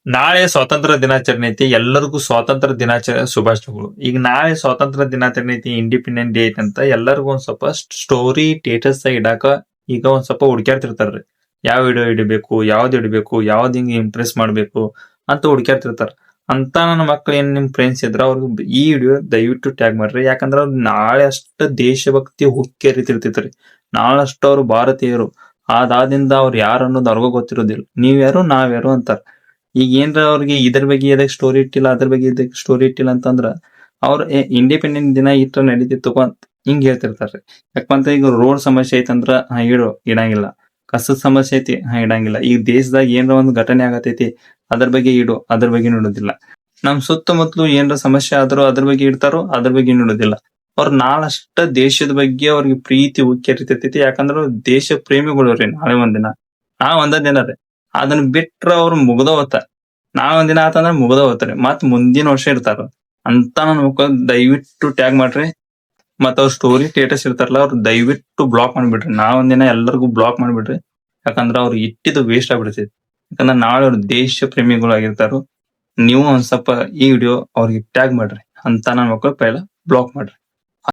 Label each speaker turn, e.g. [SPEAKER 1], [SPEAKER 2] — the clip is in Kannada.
[SPEAKER 1] ನಾಳೆ ಸ್ವಾತಂತ್ರ್ಯ ದಿನಾಚರಣೆ ಐತಿ. ಎಲ್ಲರಿಗೂ ಸ್ವಾತಂತ್ರ್ಯ ದಿನಾಚರಣೆ ಶುಭಾಶಯಗಳು. ಈಗ ನಾಳೆ ಸ್ವಾತಂತ್ರ್ಯ ದಿನಾಚರಣೆ ಐತಿ, ಇಂಡಿಪೆಂಡೆಂಟ್ ಡೇ ಐತಿ ಅಂತ ಎಲ್ಲರಿಗೂ ಒಂದ್ ಸ್ವಲ್ಪ ಸ್ಟೋರಿ ಸ್ಟೇಟಸ್ ಇಡಾಕ ಈಗ ಒಂದ್ ಸ್ವಲ್ಪ ಹುಡ್ಕ್ಯಾಡ್ತಿರ್ತಾರ್ರಿ. ಯಾವ ವಿಡಿಯೋ ಇಡಬೇಕು, ಯಾವ್ದ್ ಹಿಂಗ್ ಇಂಪ್ರೆಸ್ ಮಾಡ್ಬೇಕು ಅಂತ ಹುಡ್ಕ್ಯಾಡ್ತಿರ್ತಾರ. ಅಂತ ನನ್ನ ಮಕ್ಳು ಏನ್ ನಿಮ್ ಫ್ರೆಂಡ್ಸ್ ಇದ್ರ ಅವ್ರಿಗೆ ಈ ವಿಡಿಯೋ ದಯವಿಟ್ಟು ಟ್ಯಾಗ್ ಮಾಡ್ರಿ. ಯಾಕಂದ್ರ ಅವ್ರು ನಾಳೆ ಅಷ್ಟ ದೇಶಭಕ್ತಿ ಹುಕ್ಕೇರಿತಿರ್ತೈತ್ರಿ. ನಾಳಷ್ಟು ಅವ್ರು ಭಾರತೀಯರು. ಅದಾದಿಂದ ಅವ್ರು ಯಾರು ಅನ್ನೋದು ಅವ್ರಿಗೂ ಗೊತ್ತಿರೋದಿಲ್ಲ. ನೀವ್ಯಾರು ನಾವ್ಯಾರು ಅಂತಾರ. ಈಗ ಏನ್ರ ಅವ್ರಿಗೆ ಇದ್ರ ಬಗ್ಗೆ ಎದಕ್ ಸ್ಟೋರಿ ಇಟ್ಟಿಲ್ಲ, ಅದ್ರ ಬಗ್ಗೆ ಎದಕ್ ಸ್ಟೋರಿ ಇಟ್ಟಿಲ್ಲ ಅಂತಂದ್ರ ಅವ್ರ ಇಂಡಿಪೆಂಡೆಂಟ್ ದಿನ ಇಟ್ರ ನಡೀತಿತ್ತು ಅಂತ ಹಿಂಗ್ ಹೇಳ್ತಿರ್ತಾರ್ರಿ. ಯಾಕಂತ ಈಗ ರೋಡ್ ಸಮಸ್ಯೆ ಐತಂದ್ರ ಇಡಂಗಿಲ್ಲ. ಕಸದ ಸಮಸ್ಯೆ ಐತಿ ಇಡಂಗಿಲ್ಲ. ಈಗ ದೇಶದಾಗ ಏನ್ರ ಒಂದ್ ಘಟನೆ ಆಗತೈತಿ ಅದ್ರ ಬಗ್ಗೆ ಅದ್ರ ಬಗ್ಗೆ ನೋಡೋದಿಲ್ಲ. ನಮ್ ಸುತ್ತಮುತ್ತಲು ಏನ್ರ ಸಮಸ್ಯೆ ಆದ್ರೂ ಅದ್ರ ಬಗ್ಗೆ ಇಡ್ತಾರೋ, ಅದ್ರ ಬಗ್ಗೆ ನೋಡೋದಿಲ್ಲ. ಅವ್ರ ನಾಳಷ್ಟ ದೇಶದ ಬಗ್ಗೆ ಅವ್ರಿಗೆ ಪ್ರೀತಿ ಉಕ್ಕೇರಿತೈತಿ. ಯಾಕಂದ್ರ ಅವ್ರ್ ದೇಶ ಪ್ರೇಮಿಗಳು ರೀ. ನಾಳೆ ಒಂದ ದಿನ ರೀ. ಅದನ್ನ ಬಿಟ್ರ ಅವ್ರು ಮುಗ್ದ ಹೋತ. ನಾಳೆ ಒಂದಿನ ಆತಂದ್ರ ಮುಗ್ದ ಹೋತ್ರಿ. ಮತ್ ಮುಂದಿನ ವರ್ಷ ಇರ್ತಾರ. ಅಂತ ನನ್ ಮಕ್ಕಳ ದಯವಿಟ್ಟು ಟ್ಯಾಗ್ ಮಾಡ್ರಿ. ಮತ್ ಅವ್ರ ಸ್ಟೋರಿ ಸ್ಟೇಟಸ್ ಇರ್ತಾರಲ್ಲ ಅವ್ರ ದಯವಿಟ್ಟು ಬ್ಲಾಕ್ ಮಾಡ್ಬಿಡ್ರಿ. ಒಂದಿನ ಎಲ್ಲರಿಗೂ ಬ್ಲಾಕ್ ಮಾಡ್ಬಿಡ್ರಿ. ಯಾಕಂದ್ರ ಅವ್ರು ಇಟ್ಟಿದ್ದು ವೇಸ್ಟ್ ಆಗ್ಬಿಡ್ತೈತಿ. ಯಾಕಂದ್ರ ನಾಳೆ ಅವ್ರ ದೇಶ ಪ್ರೇಮಿಗಳು ಆಗಿರ್ತಾರು. ನೀವು ಒಂದ್ ಸ್ವಲ್ಪ ಈ ವಿಡಿಯೋ ಅವ್ರಿಗೆ ಟ್ಯಾಗ್ ಮಾಡ್ರಿ. ಅಂತ ನನ್ ಮಕ್ಕಳು ಪೈಲ ಬ್ಲಾಕ್ ಮಾಡ್ರಿ.